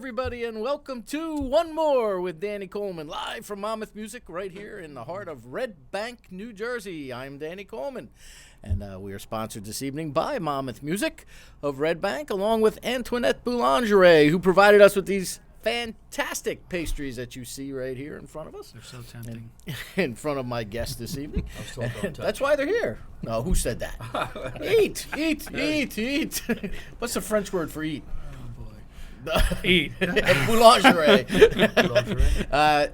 everybody, and welcome to OneMore with Danny Coleman, live from Monmouth Music right here in the heart of Red Bank, New Jersey. I'm Danny Coleman, and we are sponsored this evening by Monmouth Music of Red Bank, along with Antoinette Boulangerie, who provided us with these fantastic pastries that you see right here in front of us. They're so tempting. In front of my guest this evening. I was told don't touch. That's why they're here. No, who said that? Eat. What's the French word for eat? Eat. Boulangerie.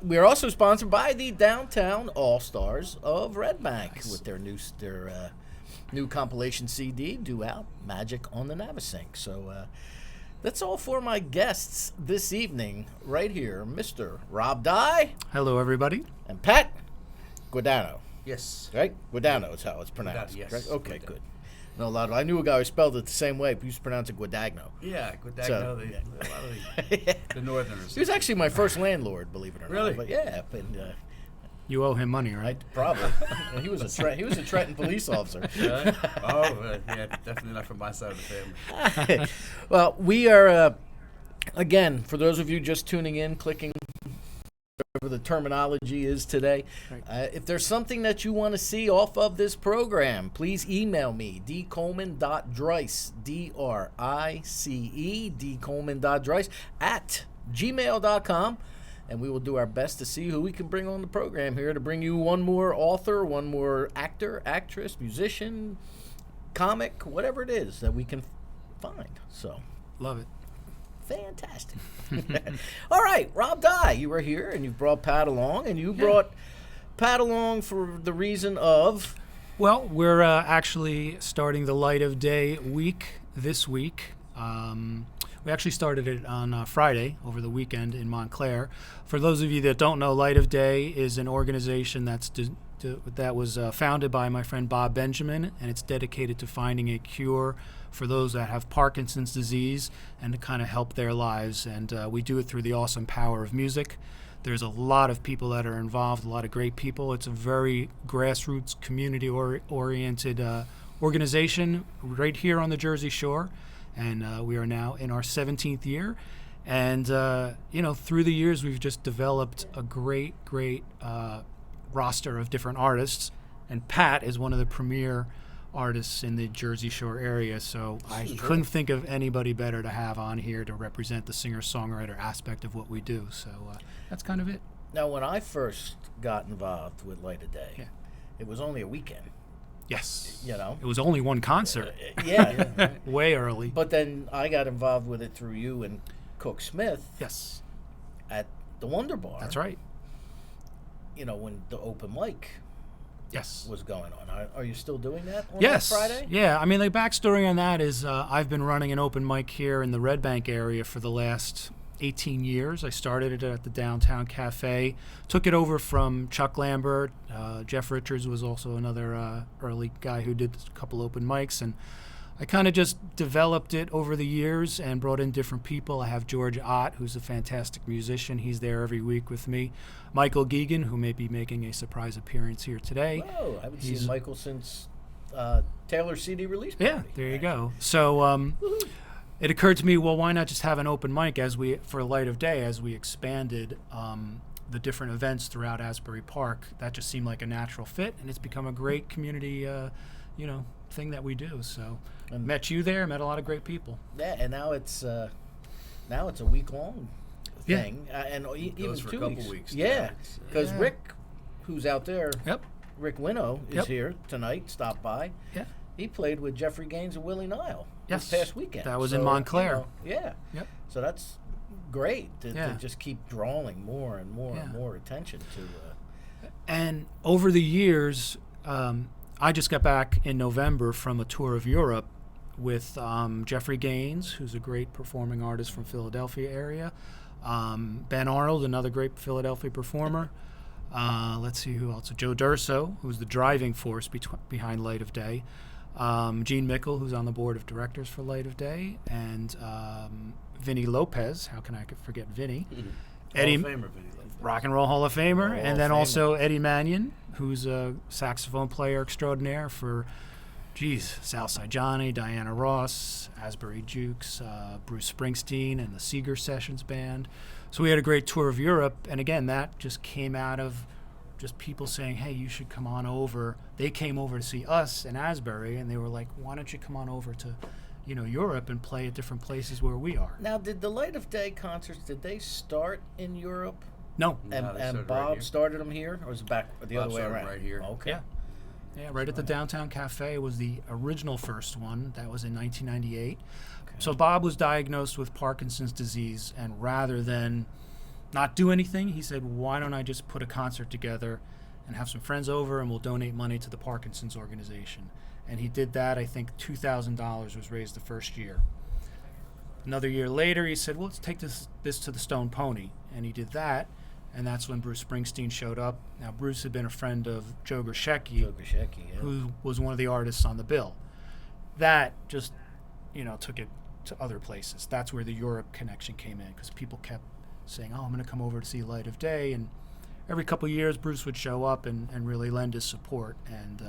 We are also sponsored by the Downtown All-Stars of Red Bank with their new compilation CD due out, Magic on the Navasink. So that's all for my guests this evening right here, Mr. Rob Dye. Hello, everybody. And Pat Guadagno. Yes. Right? Guadagno is how it's pronounced. Yes. Correct? Okay, Guadagno. good. No, I knew a guy who spelled it the same way, but he used to pronounce it Guadagno. Yeah, Guadagno, So, a lot of the Northerners. He was actually my first landlord, believe it or Really? not. But yeah, You owe him money, right? probably. He was a Trenton police officer. Yeah, definitely not from my side of the family. Well, we are, again, for those of you just tuning in, clicking whatever the terminology is today, Right. if there's something that you want to see off of this program, please email me, dcoleman.drice, D-R-I-C-E, dcoleman.drice, at gmail.com. And we will do our best to see who we can bring on the program here to bring you one more author, one more actor, actress, musician, comic, whatever it is that we can find. So, Love it. fantastic. All right, Rob Dye, you are here, and you've brought Pat along, and you brought Pat along for the reason of... Well, we're actually starting the Light of Day week this week. We actually started it on Friday over the weekend in Montclair. For those of you that don't know, Light of Day is an organization that was founded by my friend Bob Benjamin, and it's dedicated to finding a cure for those that have Parkinson's disease and to kind of help their lives. And we do it through the awesome power of music. There's a lot of people that are involved, a lot of great people. It's a very grassroots, community-oriented organization right here on the Jersey Shore. And we are now in our 17th year. And, through the years, we've just developed a great roster of different artists. And Pat is one of the premier artists in the Jersey Shore area. So I couldn't think of anybody better to have on here to represent the singer-songwriter aspect of what we do. So that's kind of it. Now, when I first got involved with Light of Day, it was only a weekend. Yes. You know? It was only one concert. Yeah. Way early. But then I got involved with it through you and Cook Smith Yes. at the Wonder Bar. That's right. You know, when the open mic Yes. was going on. Are you still doing that on Yes. that Friday? Yeah. I mean, the backstory on that is I've been running an open mic here in the Red Bank area for the last 18 years. I started it at the Downtown Cafe, took it over from Chuck Lambert. Jeff Richards was also another early guy who did a couple open mics, and I kind of just developed it over the years and brought in different people. I have George Ott, who's a fantastic musician. He's there every week with me. Michael Geegan, who may be making a surprise appearance here today. Whoa, I haven't seen Michael since Taylor's CD release party. Yeah, there you go. So it occurred to me, well, why not just have an open mic for Light of Day as we expanded the different events throughout Asbury Park. That just seemed like a natural fit, and it's become a great community, thing that we do. So met you there, met a lot of great people. Yeah, and now it's a week-long thing. And It even goes for 2 a couple weeks. weeks. Yeah, because Yeah. Rick, who's out there, Yep. Rick Winnow, is Yep. here tonight, stopped by. Yeah. He played with Jeffrey Gaines and Willie Nile Yes. this past weekend. That was in Montclair. Yeah. Yep. So that's great to Yeah. just keep drawing more and more and Yeah. more attention to. And over the years, I just got back in November from a tour of Europe with Jeffrey Gaines, who's a great performing artist from Philadelphia area. Ben Arnold, another great Philadelphia performer. Let's see who else. Joe Durso, who's the driving force behind Light of Day. Gene Mickle, who's on the board of directors for Light of Day. And Vinny Lopez. How can I forget Vinny? Eddie, Hall of Famer, Vinny Lopez. Rock and Roll Hall of Famer. Hall And of then Famer. also Eddie Mannion, who's a saxophone player extraordinaire for geez, Southside Johnny, Diana Ross, Asbury Jukes, Bruce Springsteen, and the Seeger Sessions Band. So we had a great tour of Europe, and again, that just came out of just people saying, hey, you should come on over. They came over to see us in Asbury, and they were like, why don't you come on over to, Europe and play at different places where we are? Now, did the Light of Day concerts, did they start in Europe? No. And Bob started them here, or was it back the Bob other way started around? right here. Okay. Yeah, right at the Downtown Cafe was the original first one. That was in 1998. Okay. So Bob was diagnosed with Parkinson's disease, and rather than not do anything, he said, why don't I just put a concert together and have some friends over, and we'll donate money to the Parkinson's organization. And he did that. I think $2,000 was raised the first year. Another year later, he said, well, let's take this to the Stone Pony. And he did that, and that's when Bruce Springsteen showed up. Now, Bruce had been a friend of Joe Grishecki, who was one of the artists on the bill. That just, took it to other places. That's where the Europe connection came in, because people kept saying, oh, I'm going to come over to see Light of Day. And every couple of years, Bruce would show up and really lend his support. And,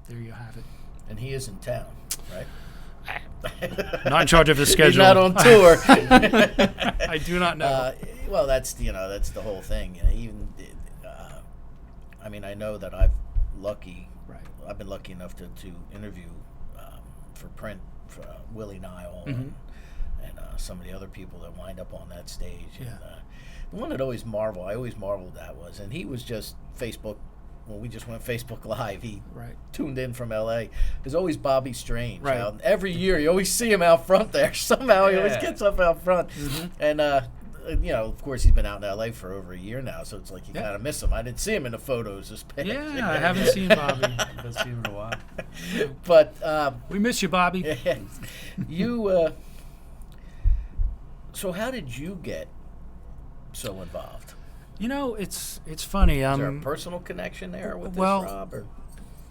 there you have it. And he is in town, right? Not in charge of his schedule. He's not on tour. I do not know. Well, that's the whole thing. I know that I've been lucky enough to interview for print for Willie Nile and some of the other people that wind up on that stage. Yeah. And, the one that I always marveled at was, and he was just Facebook. When we just went Facebook Live, he tuned in from L.A. There's always Bobby Strange. Right. Every year, you always see him out front there. Somehow he always gets up out front. And, of course, he's been out in L.A. for over a year now, so it's like you kind of miss him. I didn't see him in the photos this past year. Yeah, I haven't seen Bobby. I haven't seen him in a while. But we miss you, Bobby. You, so how did you get so involved? It's funny. Is there a personal connection there with this, Rob? Or?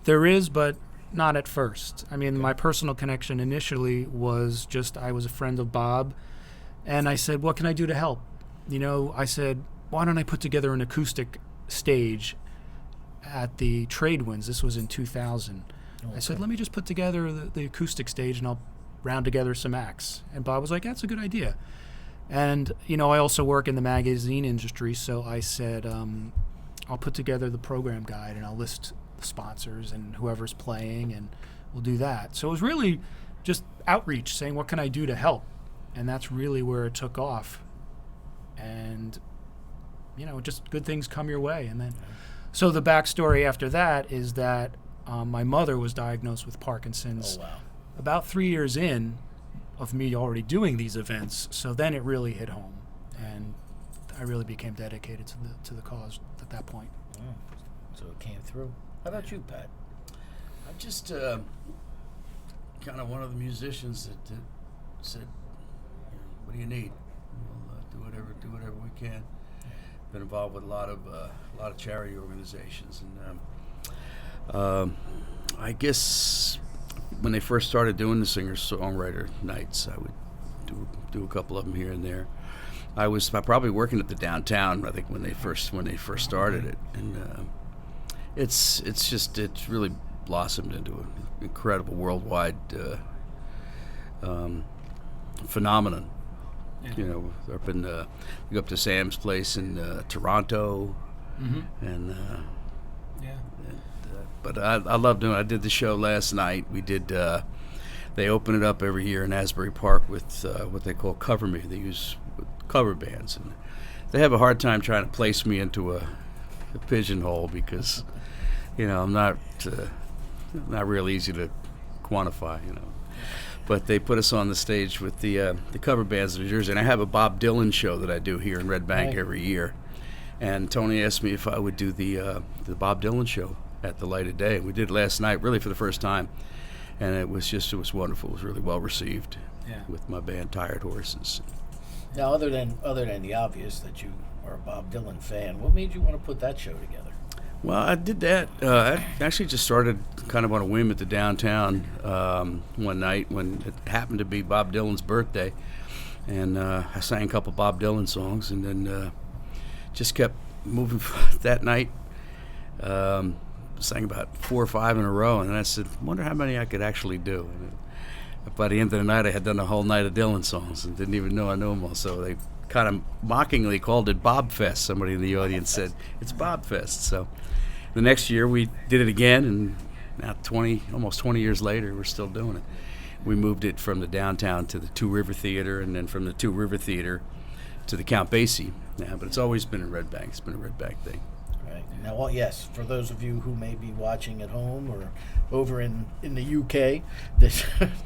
There is, but not at first. My personal connection initially was just I was a friend of Bob, and I said, what can I do to help? I said, why don't I put together an acoustic stage at the Trade Winds? This was in 2000. Okay. I said, let me just put together the acoustic stage, and I'll round together some acts. And Bob was like, that's a good idea. And, I also work in the magazine industry, so I said, I'll put together the program guide, and I'll list the sponsors and whoever's playing, and we'll do that. So it was really just outreach, saying, what can I do to help? And that's really where it took off. And, just good things come your way. And then, so the backstory after that is that my mother was diagnosed with Parkinson's about 3 years in of me already doing these events, so then it really hit home, and I really became dedicated to the cause at that point. Oh, so it came through. How about you, Pat? I'm just kind of one of the musicians that said, "What do you need? We'll do whatever we can." Been involved with a lot of charity organizations, and I guess. When they first started doing the singer-songwriter nights, I would do a couple of them here and there. I was probably working at the Downtown, I think, when they first started it, and it's really blossomed into an incredible worldwide phenomenon. Yeah. Up in you go up to Sam's place in Toronto, and. But I love doing it. I did the show last night. We did, they open it up every year in Asbury Park with what they call Cover Me. They use cover bands. And they have a hard time trying to place me into a pigeonhole because, I'm not real easy to quantify, But they put us on the stage with the cover bands of New Jersey. And I have a Bob Dylan show that I do here in Red Bank every year. And Tony asked me if I would do the Bob Dylan show at the Light of Day. We did it last night, really for the first time, and it was wonderful. It was really well received with my band Tired Horses. Now, other than the obvious that you are a Bob Dylan fan, what made you want to put that show together? Well, I did that. I actually just started kind of on a whim at the Downtown one night when it happened to be Bob Dylan's birthday, and I sang a couple Bob Dylan songs, and then just kept moving that night. sang about 4 or 5 in a row, and I said, wonder how many I could actually do. And by the end of the night, I had done a whole night of Dylan songs and didn't even know I knew them all. So they kind of mockingly called it Bob Fest. Somebody in the audience said, it's Bob Fest. So the next year we did it again, and now almost 20 years later, we're still doing it. We moved it from the downtown to the Two River Theater, and then from the Two River Theater to the Count Basie. Yeah, but it's always been in Red Bank. It's been a Red Bank thing. Right. Now, well, yes, for those of you who may be watching at home or over in the UK,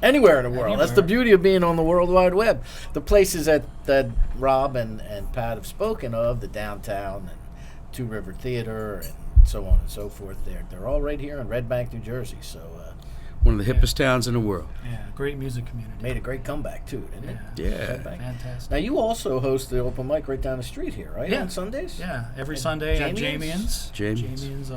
anywhere in the world. That's the beauty of being on the World Wide Web. The places that Rob and Pat have spoken of, the downtown and Two River Theater and so on and so forth, they're all right here in Red Bank, New Jersey. So one of the hippest towns in the world. Yeah, great music community. Made a great comeback too, didn't it? Yeah. Red Bank. Fantastic. Now you also host the open mic right down the street here, right? Yeah. On Sundays? Yeah, every And Sunday at Jamien's? Jamien's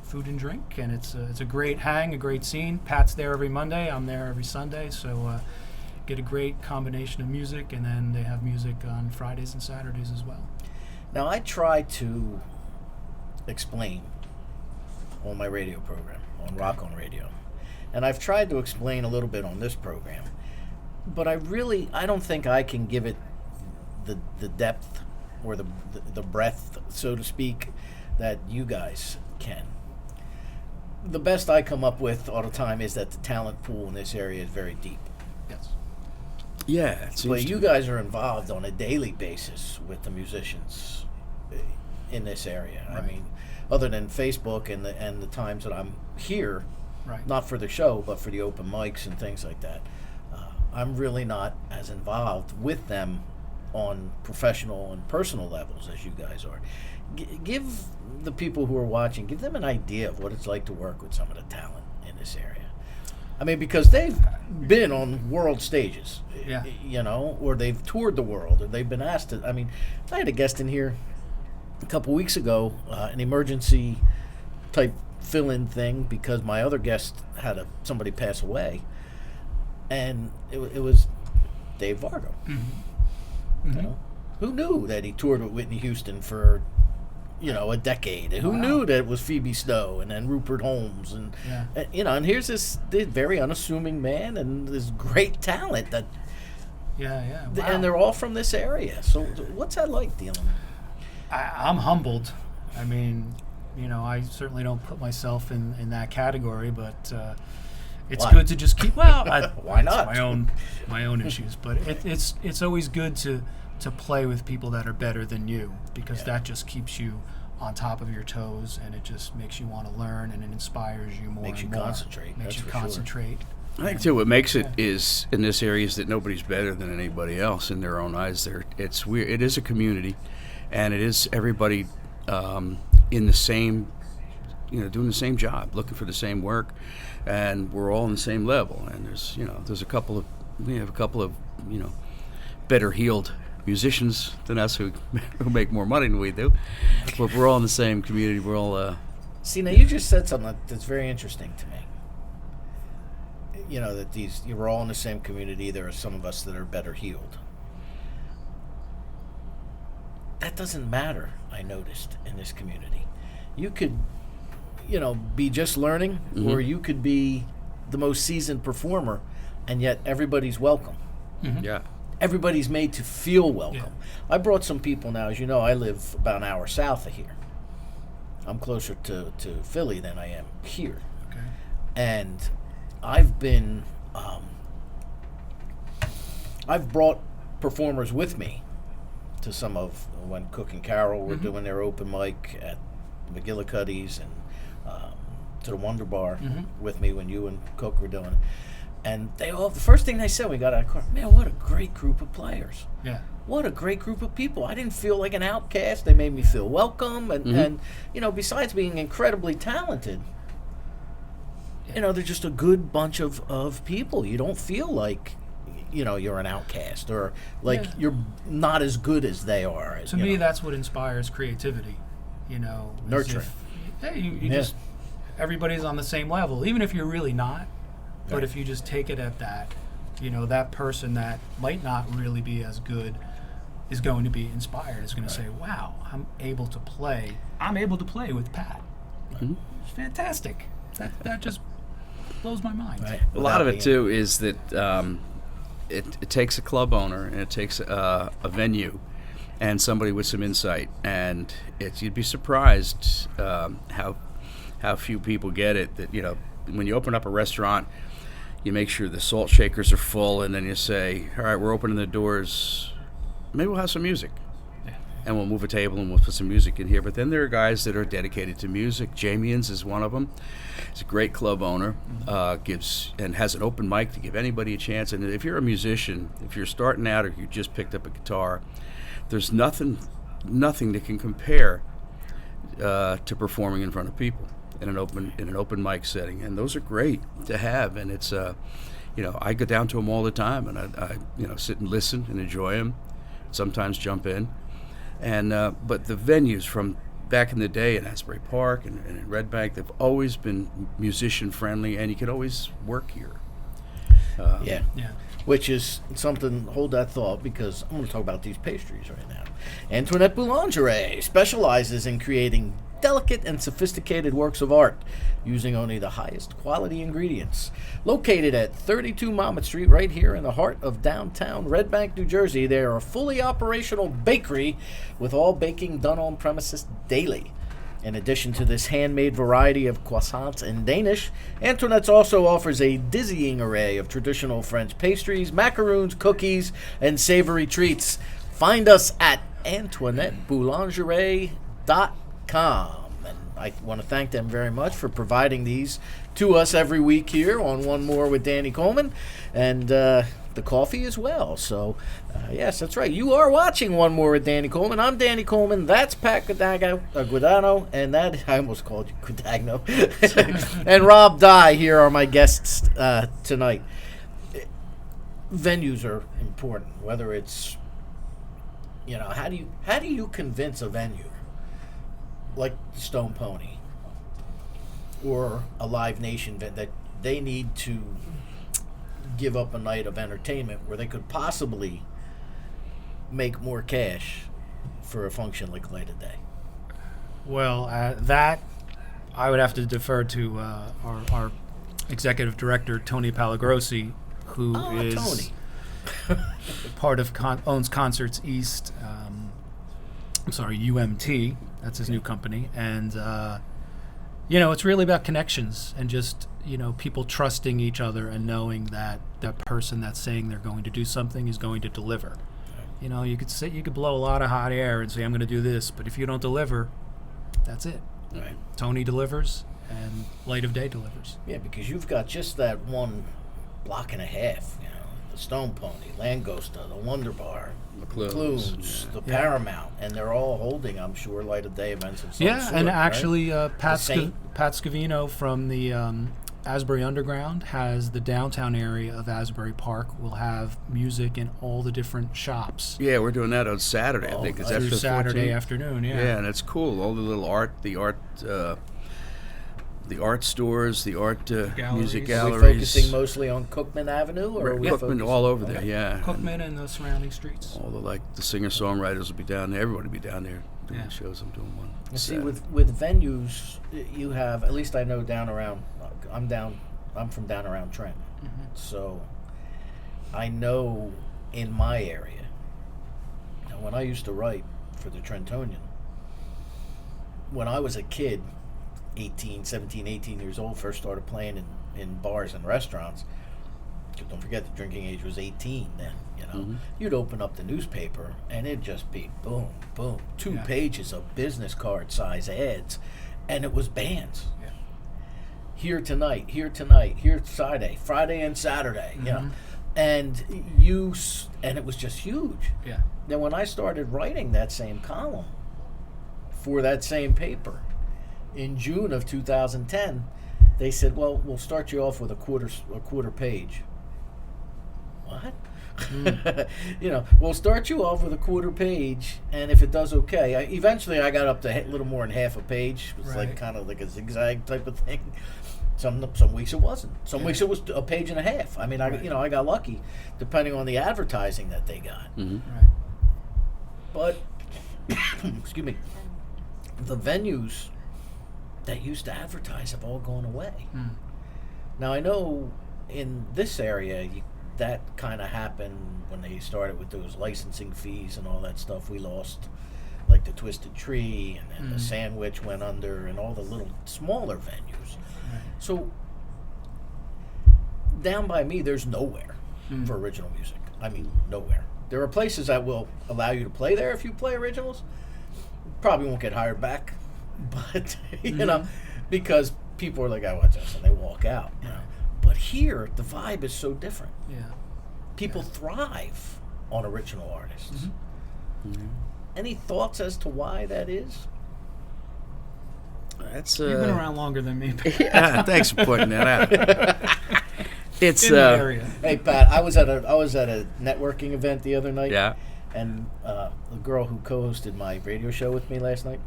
food and drink, and it's a great hang, a great scene. Pat's there every Monday. I'm there every Sunday, so get a great combination of music, and then they have music on Fridays and Saturdays as well. Now I try to explain on my radio program, on Rock On Radio. And I've tried to explain a little bit on this program, but I don't think I can give it the depth or the breadth, so to speak, that you guys can. The best I come up with all the time is that the talent pool in this area is very deep. Yes. Yeah, it seems But to you be. guys are involved on a daily basis with the musicians in this area. Right. I mean, other than Facebook and the times that I'm here, Right. not for the show, but for the open mics and things like that, I'm really not as involved with them on professional and personal levels as you guys are. Give the people who are watching, give them an idea of what it's like to work with some of the talent in this area. I mean, because they've been on world stages, Yeah. you know, or they've toured the world, or they've been asked to. I mean, I had a guest in here a couple weeks ago, an emergency type fill-in thing because my other guest had somebody pass away, and it was Dave Vargo. Mm-hmm. You know, who knew that he toured with Whitney Houston for, a decade? Who knew that it was Phoebe Snow and then Rupert Holmes and and here's this very unassuming man and this great talent that. Yeah. Wow. And they're all from this area. So what's that like dealing? I'm humbled. I mean, I certainly don't put myself in that category, but it's Why? good to just keep. Well, Why not? My own issues, but it's always good to play with people that are better than you, because that just keeps you on top of your toes, and it just makes you want to learn, and it inspires you more. Makes you and more. concentrate, Makes that's you for sure. concentrate. I think too, what makes it is in this area is that nobody's better than anybody else in their own eyes. It's weird. It is a community, and it is everybody in the same, doing the same job, looking for the same work, and we're all on the same level. And there's a couple of better heeled musicians than us who make more money than we do, but we're all in the same community. We're all. See, now you just said something that's very interesting to me. That you're all in the same community. There are some of us that are better healed. That doesn't matter, I noticed, in this community. You could, be just learning, or you could be the most seasoned performer, and yet everybody's welcome. Mm-hmm. Yeah. Everybody's made to feel welcome. Yeah. I brought some people now. As you know, I live about an hour south of here. I'm closer to Philly than I am here. Okay. And I've been, I've brought performers with me to some of, when Cook and Carol were doing their open mic at McGillicuddy's, and to the Wonder Bar with me when you and Cook were doing it. And the first thing they said when we got out of the car, man, what a great group of players. Yeah. What a great group of people. I didn't feel like an outcast. They made me feel welcome. And besides being incredibly talented, they're just a good bunch of people. You don't feel like, you're an outcast or like you're not as good as they are. To me, that's what inspires creativity. Nurturing. You just, everybody's on the same level, even if you're really not. But if you just take it at that, that person that might not really be as good is going to be inspired. Is going to say, "Wow, I'm able to play. I'm able to play with Pat." It's fantastic. That just blows my mind. Right. A lot of it Without too is that it takes a club owner and it takes a venue and somebody with some insight, and you'd be surprised how few people get it. That when you open up a restaurant, you make sure the salt shakers are full, and then you say, all right, we're opening the doors, maybe we'll have some music. And we'll move a table and we'll put some music in here. But then there are guys that are dedicated to music. Jamian's is one of them. He's a great club owner, gives and has an open mic to give anybody a chance. And if you're a musician, if you're starting out or you just picked up a guitar, there's nothing that can compare to performing in front of people in an open mic setting. And those are great to have. And it's I go down to them all the time, and I sit and listen and enjoy them. Sometimes jump in. And but the venues from back in the day in Asbury Park and in Red Bank, they've always been musician friendly, and you can always work here. Yeah. Which is something, hold that thought, because I'm going to talk about these pastries right now. Antoinette Boulangerie specializes in creating delicate and sophisticated works of art using only the highest quality ingredients. Located at 32 Monmouth Street, right here in the heart of downtown Red Bank, New Jersey, they are a fully operational bakery with all baking done on premises daily. In addition to this handmade variety of croissants and Danish, Antoinette's also offers a dizzying array of traditional French pastries, macaroons, cookies, and savory treats. Find us at AntoinetteBoulangerie.com. And I want to thank them very much for providing these to us every week here on One More with Danny Coleman, and the coffee as well. So, yes, that's right. You are watching One More with Danny Coleman. I'm Danny Coleman. That's Pat Guadagno, and that I almost called you Guadagno. And Rob Dye here are my guests tonight. Venues are important, whether it's how do you convince a venue like the Stone Pony or a Live Nation that they need to give up a night of entertainment where they could possibly make more cash for a function like Light of Day? Well, that I would have to defer to our executive director, Tony Palagrosi, who is Tony. part of owns Concerts East. UMT. That's his new company, and it's really about connections and just people trusting each other and knowing that that person that's saying they're going to do something is going to deliver. You could blow a lot of hot air and say I'm going to do this, but if you don't deliver, that's it. Right. Tony delivers, and Light of Day delivers. Yeah, because you've got just that one block and a half. The Stone Pony, Langosta, the Wonder Bar, McClune's, the Paramount, and they're all holding, I'm sure, Light of Day events of some sort, and right? actually, Pat Scavino from the Asbury Underground has the downtown area of Asbury Park. Will have music in all the different shops. Yeah, we're doing that on Saturday. I think it's after through Saturday 14th. afternoon. Yeah, and it's cool. All the little the art stores, the art music galleries. Are we focusing mostly on Cookman Avenue, or are we Cookman focusing all over there? Yeah, Cookman and the surrounding streets. all the singer-songwriters will be down there. Everybody will be down there doing shows. I'm doing one. You see, with venues, you have, at least I know down around. I'm from down around Trent, so I know in my area. Now, when I used to write for the Trentonian, when I was a kid, 17, 18 years old, first started playing in bars and restaurants. Don't forget the drinking age was 18 then, You'd open up the newspaper and it'd just be boom, boom, 2 pages of business card size ads, and it was bands. Yeah. Here tonight, here Friday and Saturday, and it was just huge. Yeah. Then when I started writing that same column for that same paper, in June of 2010, they said, well, we'll start you off with a quarter page. What? We'll start you off with a quarter page, and if it does okay, eventually I got up to a little more than half a page. It was kind of like a zigzag type of thing. Some weeks it wasn't. Some weeks it was a page and a half. I mean, I got lucky, depending on the advertising that they got. Mm-hmm. Right. But, excuse me, the venues, that used to advertise have all gone away. Now, I know in this area, that kind of happened when they started with those licensing fees and all that stuff. We lost, like, the Twisted Tree, and then the Sandwich went under, and all the little smaller venues. Right. So, down by me, there's nowhere for original music. I mean, nowhere. There are places that will allow you to play there if you play originals. Probably won't get hired back, but, you know, because people are like, I watch this, and they walk out, you know. But here, the vibe is so different. Yeah. People thrive on original artists. Any thoughts as to why that is? That's You've been around longer than me. yeah, thanks for pointing that out. It's In the area. Hey Pat, I was at a networking event the other night. Yeah. And the girl who co-hosted my radio show with me last night,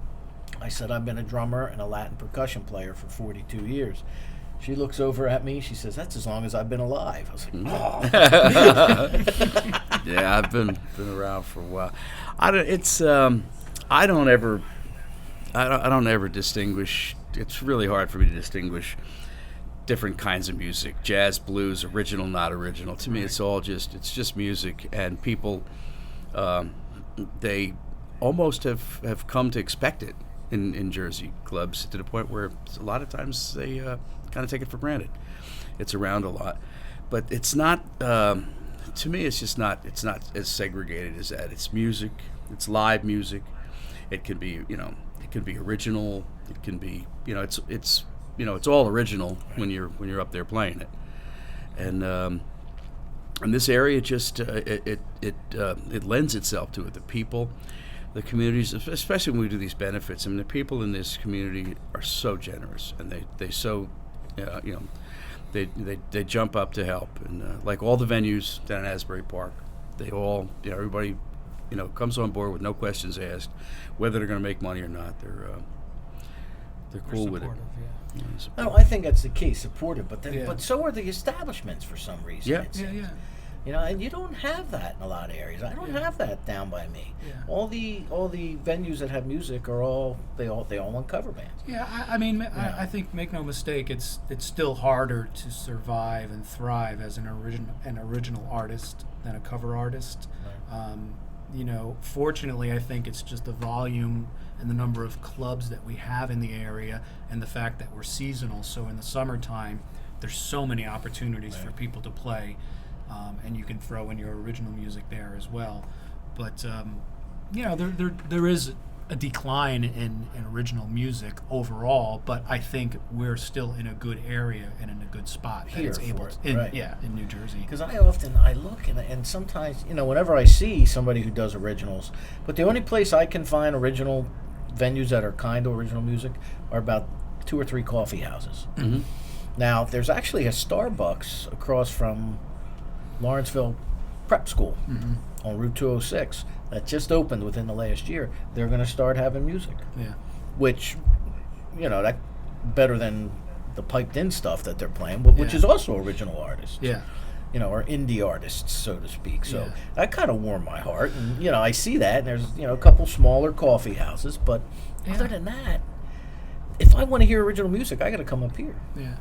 I said I've been a drummer and a Latin percussion player for 42 years. She looks over at me. She says, "That's as long as I've been alive." I was like, "Oh." Yeah, I've been around for a while. I don't ever distinguish. It's really hard for me to distinguish different kinds of music: jazz, blues, original, not original. To me, it's just music, and people they almost have come to expect it in Jersey clubs, to the point where a lot of times they kind of take it for granted. It's around a lot, but it's not. To me, it's just not. It's not as segregated as that. It's music. It's live music. It can be, it can be original. It can be, it's all original when you're up there playing it. And this area just it lends itself to it. The people, the communities, especially when we do these benefits. I mean, the people in this community are so generous, and they so, they jump up to help. And like all the venues down at Asbury Park, they all, everybody, comes on board with no questions asked, whether they're going to make money or not. They're cool with it. Yeah. No, I think that's the key, supportive. But then, Yeah. but so are the establishments for some reason. Yeah. it Yeah, seems. yeah. And you don't have that in a lot of areas. I don't have that down by me. Yeah. All the venues that have music are all want cover bands. Yeah, I think, make no mistake, it's still harder to survive and thrive as an original artist than a cover artist. Right. Fortunately, I think it's just the volume and the number of clubs that we have in the area, and the fact that we're seasonal. So in the summertime, there's so many opportunities for people to play, and you can throw in your original music there as well. But there is a decline in original music overall, but I think we're still in a good area and in a good spot that Here it's able for it, to, right. in New Jersey. Because I look and sometimes, whenever I see somebody who does originals, but the only place I can find original venues that are kind of original music are about 2 or 3 coffee houses. Mm-hmm. Now, there's actually a Starbucks across from Lawrenceville Prep School on Route 206 that just opened within the last year. They're going to start having music, Yeah. which, that better than the piped-in stuff that they're playing, but which Yeah. is also original artists. Yeah. Or indie artists, so to speak. So Yeah. that kind of warmed my heart. And, I see that, and there's, a couple smaller coffee houses. But other than that, if I want to hear original music, I got to come up here. Yeah.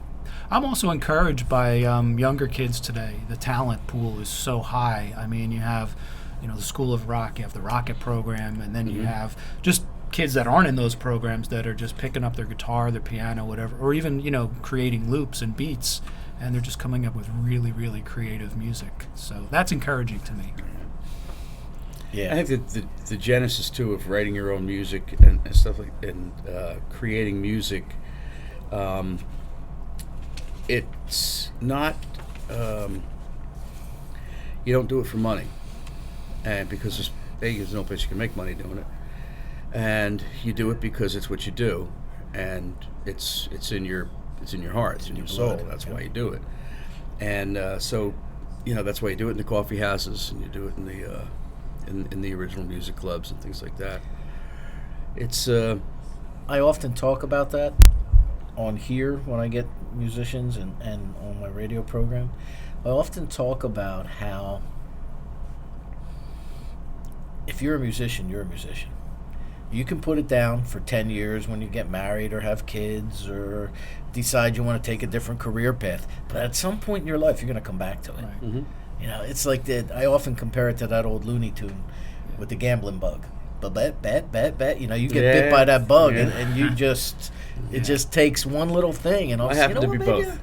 I'm also encouraged by younger kids today. The talent pool is so high. I mean, you have, the School of Rock, you have the Rocket program, and then you have just kids that aren't in those programs that are just picking up their guitar, their piano, whatever, or even, creating loops and beats. And they're just coming up with really, really creative music. So that's encouraging to me. Yeah. I think that the genesis too of writing your own music and stuff and creating music, it's not you don't do it for money, and because there's no place you can make money doing it, and you do it because it's what you do, and it's in your heart, it's in your soul. blood. That's why you do it, and so that's why you do it in the coffee houses, and you do it in the in the original music clubs and things like that. It's I often talk about that on here when I get musicians and on my radio program. I often talk about how if you're a musician, you're a musician. You can put it down for 10 years when you get married or have kids or decide you want to take a different career path. But at some point in your life, you're going to come back to it. Right. Mm-hmm. You know, it's like that. I often compare it to that old Looney Tune with the gambling bug. But bet. You know, you get bit by that bug, and you just, it just takes one little thing. And I happen to be both.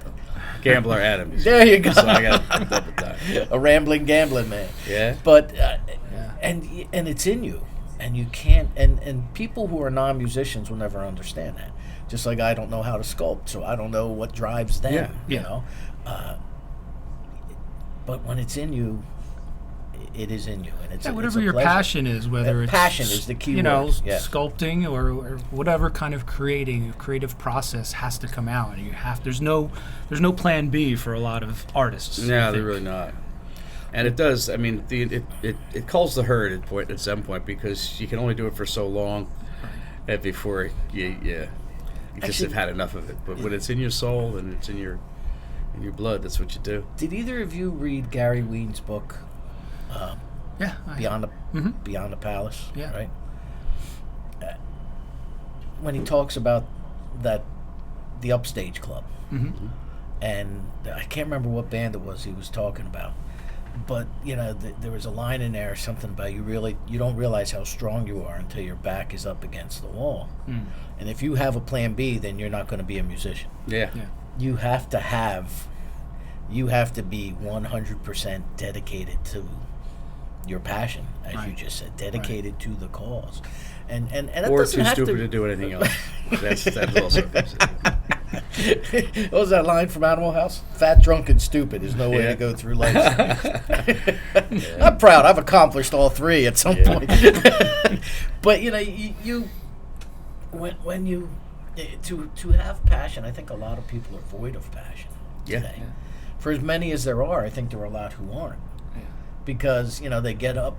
Gambler Adams. There you go. So I got double time. A rambling gambling man. Yeah. But and it's in you, and you can't. And people who are non-musicians will never understand that. Just like I don't know how to sculpt, so I don't know what drives them. Yeah. You know. But when it's in you, it is in you, and it's whatever it's a your pleasure. passion is, whether it's passion is the key you know, word. Yeah. sculpting or whatever kind of creative process has to come out, and there's no plan B for a lot of artists. No, they're really not. And it does. I mean, it calls the herd at some point because you can only do it for so long, before you just have had enough of it. But when it's in your soul and it's in your blood, that's what you do. Did either of you read Gary Ween's book? Yeah. Beyond the Palace. Yeah. Right. When he talks about the Upstage Club, and I can't remember what band it was he was talking about, but you know there was a line in there, something about you don't realize how strong you are until your back is up against the wall, and if you have a plan B, then you're not going to be a musician. Yeah. You have to be 100% dedicated to your passion, as you just said, dedicated to the cause, and that or doesn't too have stupid to do anything else. That's also. What was that line from Animal House? Fat, drunk, and stupid is no way to go through life. I'm proud. I've accomplished all three at some point. But you know, when you to have passion, I think a lot of people are void of passion today. Yeah. For as many as there are, I think there are a lot who aren't. Yeah. Because, you know, they get up,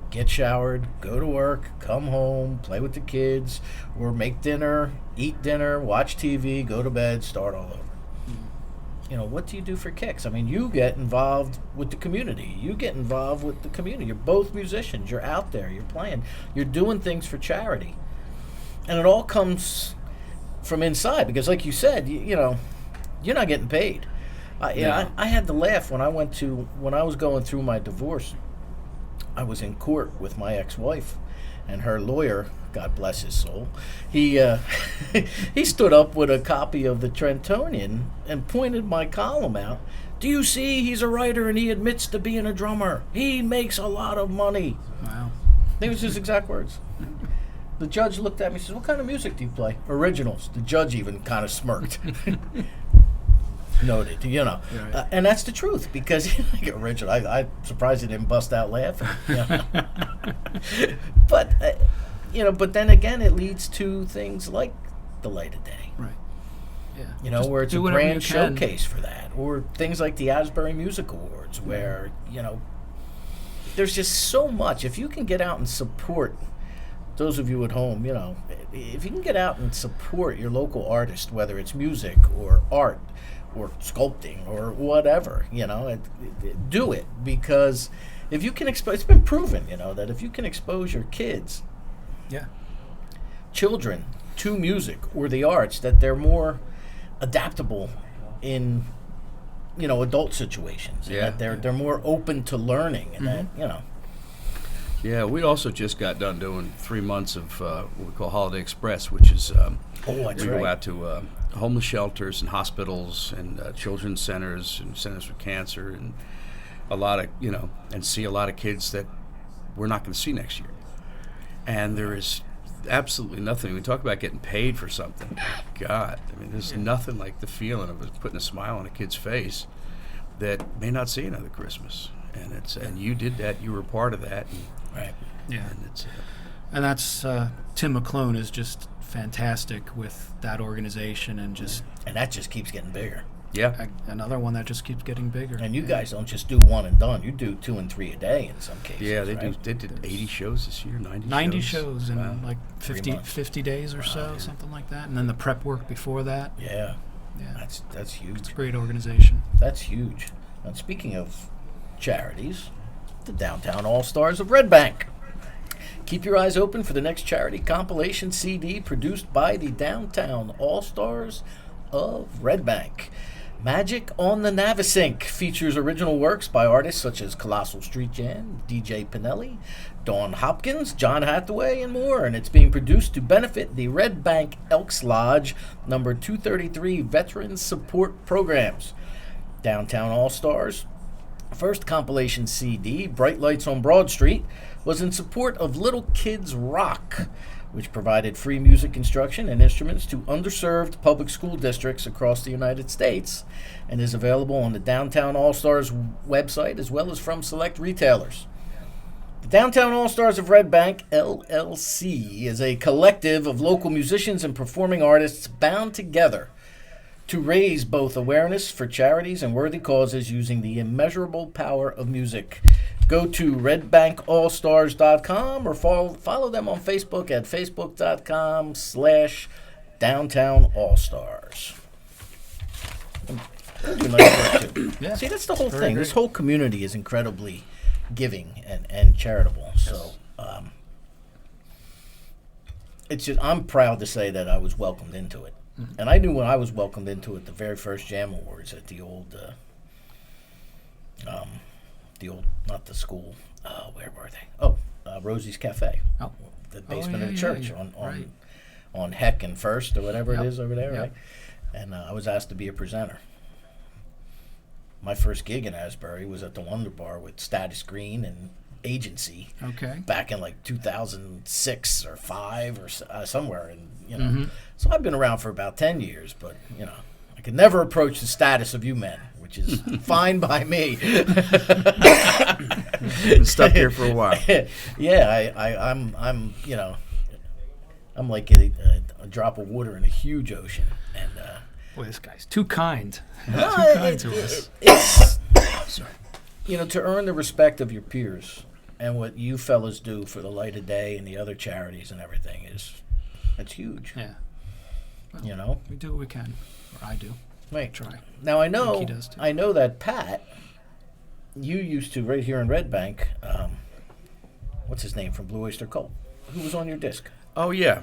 get showered, go to work, come home, play with the kids, or make dinner, eat dinner, watch TV, go to bed, start all over. You know, what do you do for kicks? I mean, you get involved with the community. You get involved with the community. You're both musicians. You're out there. You're playing. You're doing things for charity. And it all comes from inside because, like you said, you know, you're not getting paid. I had to laugh when I was going through my divorce. I was in court with my ex-wife, and her lawyer, God bless his soul, he he stood up with a copy of the Trentonian and pointed my column out. Do you see? He's a writer, and he admits to being a drummer. He makes a lot of money. Wow. They was his exact words. The judge looked at me and says, "What kind of music do you play?" "Originals." The judge even kind of smirked. Noted, you know, Right. And that's the truth because original. I'm surprised he didn't bust out laughing. You know? But you know, but then again, it leads to things like the Light of Day. Right. Yeah. You know, Just where it's a do whatever grand you can. showcase for that, or things like the Asbury Music Awards, where you know, there's just so much. If you can get out and support those of you at home, you know, if you can get out and support your local artist, whether it's music or art or sculpting or whatever, you know, do it, because if you can expose, it's been proven, you know, that if you can expose your children to music or the arts, that they're more adaptable in, you know, adult situations, and that they're more open to learning, and that, you know. Yeah, we also just got done doing 3 months of what we call Holiday Express, which is we go out to homeless shelters and hospitals and children's centers and centers for cancer, and a lot of, you know, and see a lot of kids that we're not going to see next year. And there is absolutely nothing. We talk about getting paid for something. God, I mean, there's nothing like the feeling of putting a smile on a kid's face that may not see another Christmas. And and you did that. You were part of that. And, Right. Yeah. And that's Tim McClone is just fantastic with that organization, and that just keeps getting bigger. Another one that just keeps getting bigger. And you guys don't just do one and done. You do 2 and 3 a day in some cases. Yeah, they right? They did 80 shows this year, 90 shows in Wow. like 50 days or so, something like that. And then the prep work before that. Yeah. Yeah. That's huge. It's a great organization. That's huge. And speaking of charities, the Downtown All-Stars of Red Bank Keep your eyes open for the next charity compilation CD produced by the Downtown All-Stars of Red Bank. Magic on the Navasink features original works by artists such as Colossal Street Jam, DJ Pinelli, Dawn Hopkins, John Hathaway, and more. And it's being produced to benefit the Red Bank Elks Lodge number 233 Veterans Support Programs. Downtown All-Stars first compilation CD, Bright Lights on Broad Street, was in support of Little Kids Rock, which provided free music instruction and instruments to underserved public school districts across the United States, and is available on the Downtown All-Stars website as well as from select retailers. The Downtown All-Stars of Red Bank, LLC, is a collective of local musicians and performing artists bound together to raise both awareness for charities and worthy causes using the immeasurable power of music. Go to redbankallstars.com or follow them on Facebook at facebook.com/downtownallstars. Do nice work too. Yeah. See, that's the whole Very thing. great. This whole community is incredibly giving and charitable. So it's just, I'm proud to say that I was welcomed into it. Mm-hmm. And I knew when I was welcomed into it, the very first Jam Awards at the old, not the school, where were they? Oh, Rosie's Cafe. Oh. The basement of the yeah, church yeah. on on Heck and First or whatever Yep. it is over there, Yep. right? And I was asked to be a presenter. My first gig in Asbury was at the Wonder Bar with Status Green and Agency Okay. back in like 2006 or 5 or somewhere, and Mm-hmm. so I've been around for about 10 years, but I could never approach the status of you men, which is fine by me. Been stuck here for a while. Yeah, I'm I'm like a drop of water in a huge ocean, and Boy, this guy's too kind. no, Too kind to us. it's to earn the respect of your peers and what you fellas do for the Light of Day and the other charities and everything that's huge. Yeah. We do what we can. Or I do. Right. Try. Now I I know think he does, too. I know that Pat, you used to right here in Red Bank. What's his name from Blue Oyster Cult? Who was on your disc? Oh yeah,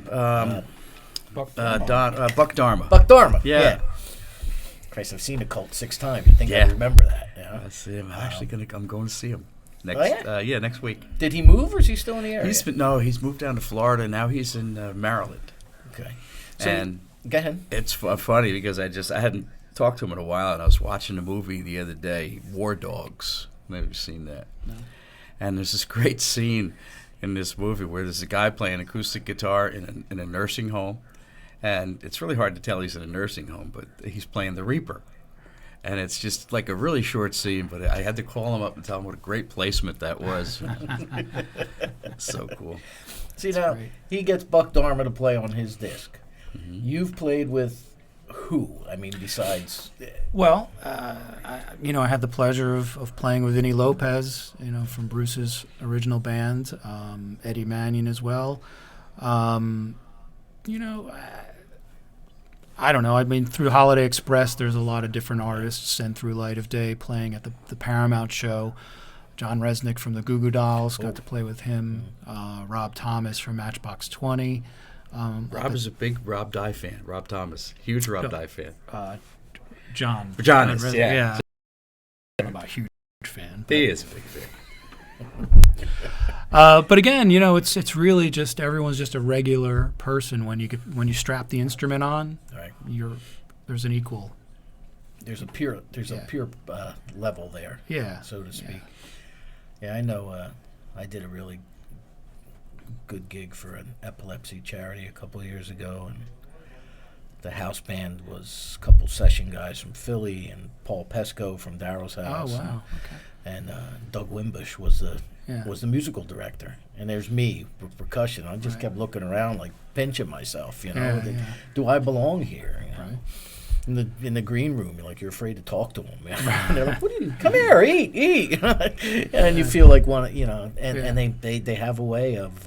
Buck Dharma. Buck Dharma. Yeah. Christ, I've seen the Cult 6 times. You think I Yeah. remember that? That's him. I'm going to see him next. Oh, yeah? Next week. Did he move or is he still in the area? He's moved down to Florida. Now he's in Maryland. Okay. So And go ahead. it's funny because I hadn't talked to him in a while, and I was watching a movie the other day, War Dogs. Maybe you've seen that. No. And there's this great scene in this movie where there's a guy playing acoustic guitar in a nursing home, and it's really hard to tell he's in a nursing home, but he's playing the Reaper. And it's just like a really short scene, but I had to call him up and tell him what a great placement that was. So cool. See, now, great. he gets Buck Dharma to play on his disc. Mm-hmm. You've played with who? I mean, besides... Well, I had the pleasure of playing with Vinny Lopez, from Bruce's original band, Eddie Mannion as well. I don't know. I mean, through Holiday Express, there's a lot of different artists, and through Light of Day, playing at the Paramount show. John Resnick from the Goo Goo Dolls, got to play with him. Rob Thomas from Matchbox 20. Rob is a big Rob Dye fan. Rob Thomas, huge Rob Dye fan. John is, Resnick, yeah. I'm a huge fan. He is a big fan. But again, it's really just everyone's just a regular person when you strap the instrument on. Right. There's an equal. There's a pure level there, so to speak. Yeah, I know. I did a really good gig for an epilepsy charity a couple of years ago, and the house band was a couple session guys from Philly and Paul Pesco from Daryl's House. Oh wow! Okay. And Doug Wimbush was the musical director, and there's me with percussion. I just kept looking around, like pinching myself. Do I belong here? Right. In the green room, you're afraid to talk to them. And they're like, "Come here, eat," and you feel like and they have a way of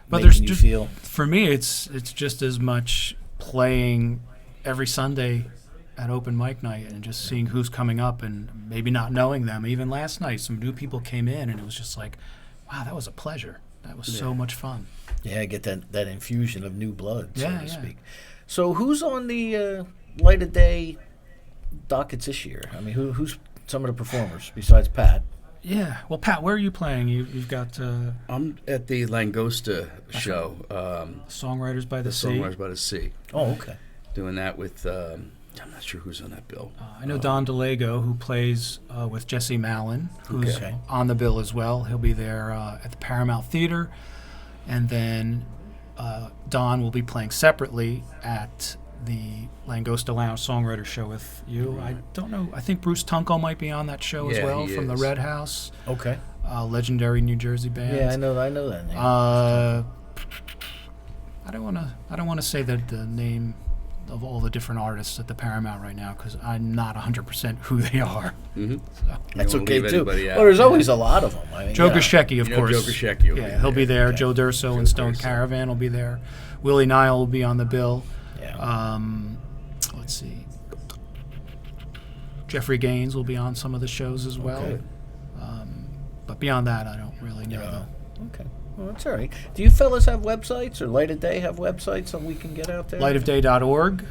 But making you feel. For me, it's just as much playing every Sunday at open mic night and just seeing who's coming up and maybe not knowing them. Even last night, some new people came in, and it was just like, wow, that was a pleasure. That was so much fun. Yeah, get that infusion of new blood, so Yeah, to yeah. speak. So who's on the light of day dockets this year? I mean, who's some of the performers besides Pat? Yeah. Well, Pat, where are you playing? You've got I'm at the Langosta show, Songwriters by the Sea. Songwriters by the Sea. Oh, okay. Doing that with, I'm not sure who's on that bill. I know Don DeLego, who plays with Jesse Mallon, who's Okay. on the bill as well. He'll be there at the Paramount Theater. And then Don will be playing separately at the Langosta Lounge Songwriter Show with you. I don't know. I think Bruce Tunko might be on that show as Yeah, well he from the is. Red House, Okay. legendary New Jersey band. Yeah, I know that name. I don't want to say that the name of all the different artists at the Paramount right now because I'm not 100% who they are. Mm-hmm. That's won't okay leave too. anybody out. Well, there's always a lot of them. I mean, Joe yeah. Grishecki, of You know course. Joe Grishecki will be Yeah, he'll be there. there. Okay. Joe Durso Joe and Stone Durso. Caravan will be there. Willie Nile will be on the bill. Yeah. Let's see. Jeffrey Gaines will be on some of the shows as well. Okay. But beyond that, I don't really know. Yeah. Okay. Well, that's all right. Do you fellas have websites, or Light of Day have websites so we can get out there? Lightofday.org.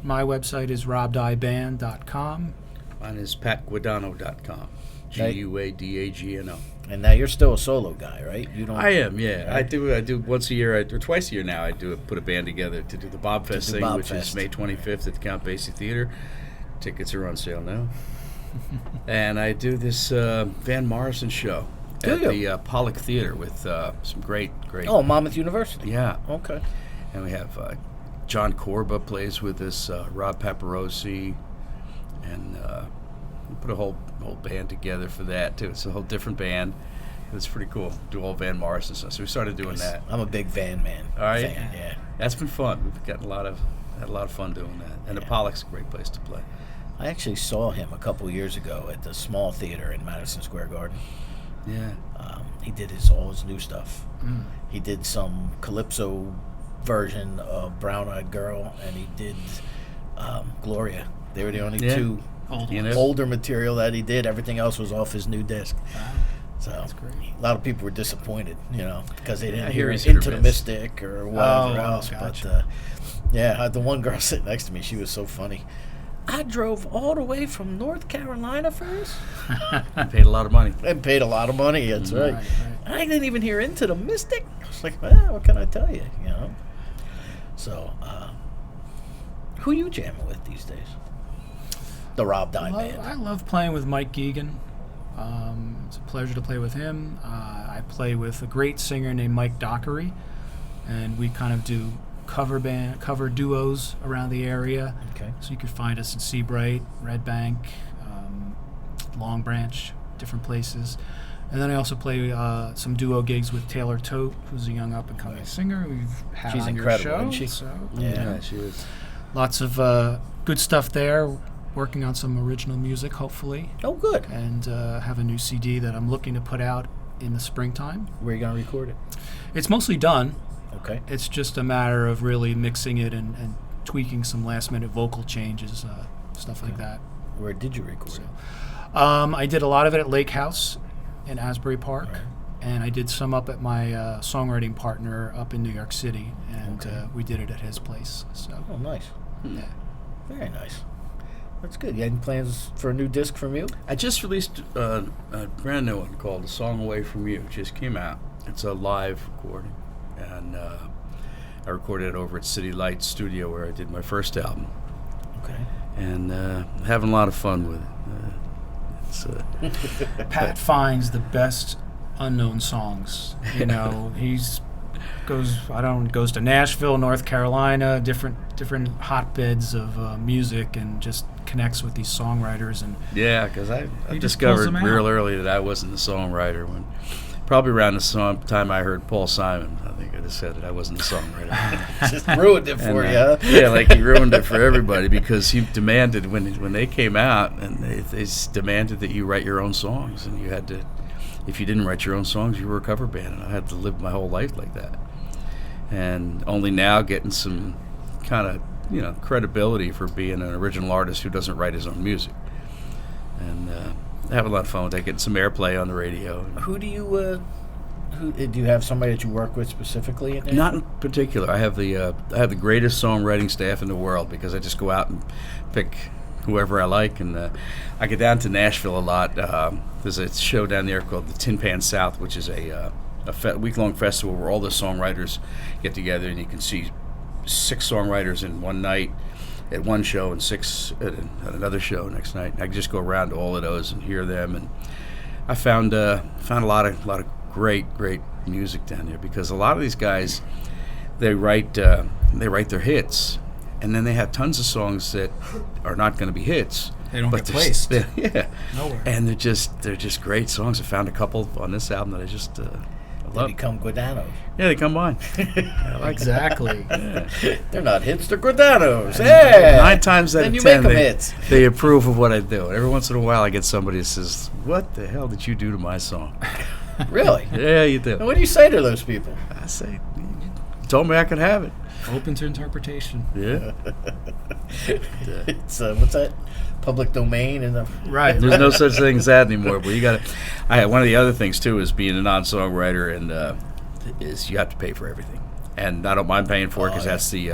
My website is robdieband.com. Mine is patguadano.com. Guadagno. And now you're still a solo guy, right? You don't. I am, yeah. Right. I do once a year, or twice a year now. I put a band together to do the Bob Fest do thing, Bob which Fest. is May 25th at the Count Basie Theater. Tickets are on sale now. And I do this Van Morrison show Do at you? the Pollock Theater with some great. Oh, Monmouth University. Yeah. Okay. And we have John Corba plays with us, Rob Paparosi, and we put a whole band together for that too. It's a whole different band. It's pretty cool. Do all Van Morrison stuff. So we started doing that. I'm a big Van man. All right. Fan, yeah. That's been fun. We've gotten had a lot of fun doing that. And the Yeah. Pollock's a great place to play. I actually saw him a couple years ago at the small theater in Madison Square Garden. Yeah. He did all his new stuff. He did some calypso version of Brown Eyed Girl, and he did Gloria. They were the only Yeah. two You know? older material that he did. Everything else was off his new disc. Wow. So That's great. a lot of people were disappointed, because they Yeah, didn't I hear hear he's hit or Into the miss. Mystic or whatever Oh, else. gotcha. But yeah, the one girl sitting next to me, she was so funny. I drove all the way from North Carolina for this Paid a lot of money. and paid a lot of money. That's right. Right, right. I didn't even hear Into the Mystic. I was like, well, what can I tell you? So, who you jamming with these days? The Rob Dye Band. I love playing with Mike Geegan. It's a pleasure to play with him. I play with a great singer named Mike Dockery, and we kind of do cover duos around the area. Okay. So you could find us in Seabright, Red Bank, Long Branch, different places. And then I also play some duo gigs with Taylor Tote, who's a young up-and-coming singer we've had She's on incredible, your show. isn't she? So, Yeah. she is. lots of good stuff there. Working on some original music, hopefully, Oh, good. and have a new CD that I'm looking to put out in the springtime. Where are you going to record it? It's mostly done. Okay. It's just a matter of really mixing it and tweaking some last-minute vocal changes, stuff like that. Where did you record it? I did a lot of it at Lake House in Asbury Park, Right. and I did some up at my songwriting partner up in New York City, and Okay. we did it at his place. So, Oh, nice. yeah. Very nice. That's good. You had any plans for a new disc from you? I just released a brand new one called "A Song Away from You." It just came out. It's a live recording, and I recorded it over at City Lights Studio where I did my first album, Okay. and having a lot of fun with it. Pat finds the best unknown songs. He's goes to Nashville, North Carolina, different hotbeds of music, and just connects with these songwriters. And Yeah, because I He just pulls discovered them out. real early that I wasn't a songwriter. When probably around the time I heard Paul Simon, I think I decided I wasn't a songwriter. Just ruined it for And, you, huh? yeah, like he ruined it for everybody because he demanded when they came out, and they demanded that you write your own songs, and you had to. If you didn't write your own songs, you were a cover band, and I had to live my whole life like that. And only now getting some kind of credibility for being an original artist who doesn't write his own music, and I have a lot of fun with that, getting some airplay on the radio. Who do you Who do you have somebody that you work with specifically? In Not in particular. I have the greatest songwriting staff in the world because I just go out and pick whoever I like, and I get down to Nashville a lot. There's a show down there called the Tin Pan South, which is a week-long festival where all the songwriters get together, and you can see 6 songwriters in one night at one show and 6 at another show next night. I can just go around to all of those and hear them, and I found a lot of great music down there because a lot of these guys they write their hits, and then they have tons of songs that are not going to be hits. They don't get placed. Yeah, nowhere. And they're just great songs. I found a couple on this album that I just I They love. become Guadanos. Yeah, they come on. Exactly. Yeah. They're not hits, they're Guadanos. Yeah. 9 times out Then of you 10, make 'em they, hits. they approve of what I do. And every once in a while, I get somebody that says, "What the hell did you do to my song?" Really? Yeah, you do. And what do you say to those people? I say, "You told me I could have it." Open to interpretation. Yeah. It's what's that? Public domain and the Right. There's no such thing as that anymore. But you got to. One of the other things too is being a non-songwriter, and is you have to pay for everything, and I don't mind paying for it because yeah. that's the,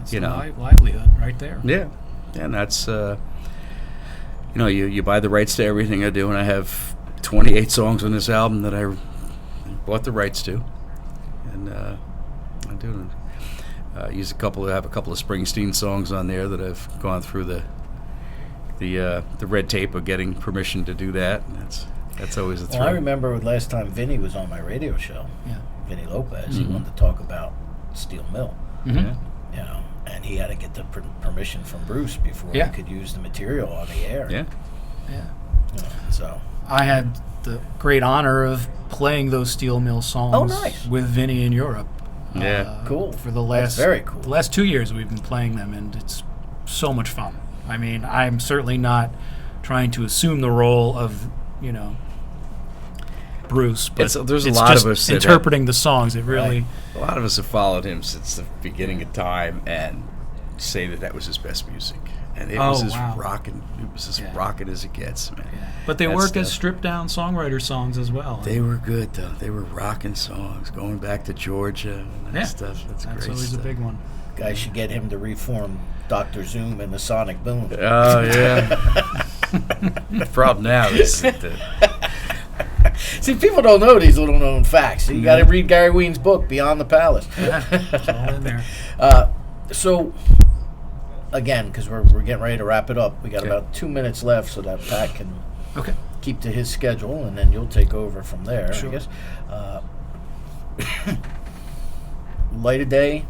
It's you a know, livelihood right there. yeah, and that's you buy the rights to everything I do, and I have 28 songs on this album that I bought the rights to, and I do. I have a couple of Springsteen songs on there that I've gone through the red tape of getting permission to do that. And that's always a thrill. Well, I remember last time Vinny was on my radio show. Yeah. Vinny Lopez. He wanted to talk about Steel Mill. Yeah. You know, and he had to get the permission from Bruce before Yeah. he could use the material on the air. Yeah. Yeah. You know, so I had the great honor of playing those Steel Mill songs Oh, nice. with Vinny in Europe. Yeah. Cool. For the That's last very cool. The last 2 years we've been playing them, and it's so much fun. I mean, I'm certainly not trying to assume the role of, Bruce, but There's a it's lot just of us that interpreting the songs. It really, a lot of us have followed him since the beginning of time and say that was his best music. And it was Oh, as wow. rocking. It was as Yeah. rocking as it gets, man. but they That work as stuff. stripped down songwriter songs as well. They were good though. They were rocking songs, going back to Georgia and that Yeah. stuff. That's great always stuff. a big one. guys should get him to reform Dr. Zoom and the Sonic Boom. Oh yeah. The problem now is that See, people don't know these little known facts. You got to read Gary Ween's book, Beyond the Palace. It's all in there. So, again, because we're getting ready to wrap it up, we got Okay. about 2 minutes left so that Pat can Okay. keep to his schedule, and then you'll take over from there, Sure. I guess. Light of day,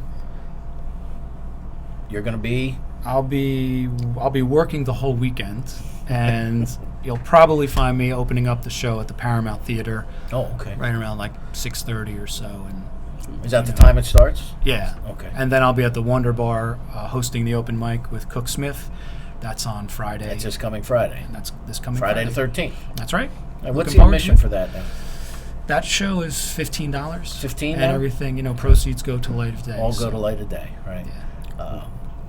you're going to be... I'll be working the whole weekend, and you'll probably find me opening up the show at the Paramount Theater Oh, okay. right around like 6:30 or so, and Is that the time it starts? yeah. Okay. And then I'll be at the Wonder Bar hosting the open mic with Cook Smith. That's on Friday. That's this coming Friday. And that's this coming Friday the 13th. That's right. And what's Looking the forward to admission it. for that now? That show is $15. $15 and now? everything, proceeds go to Light of Day. All so- go to Light of Day, right? Yeah.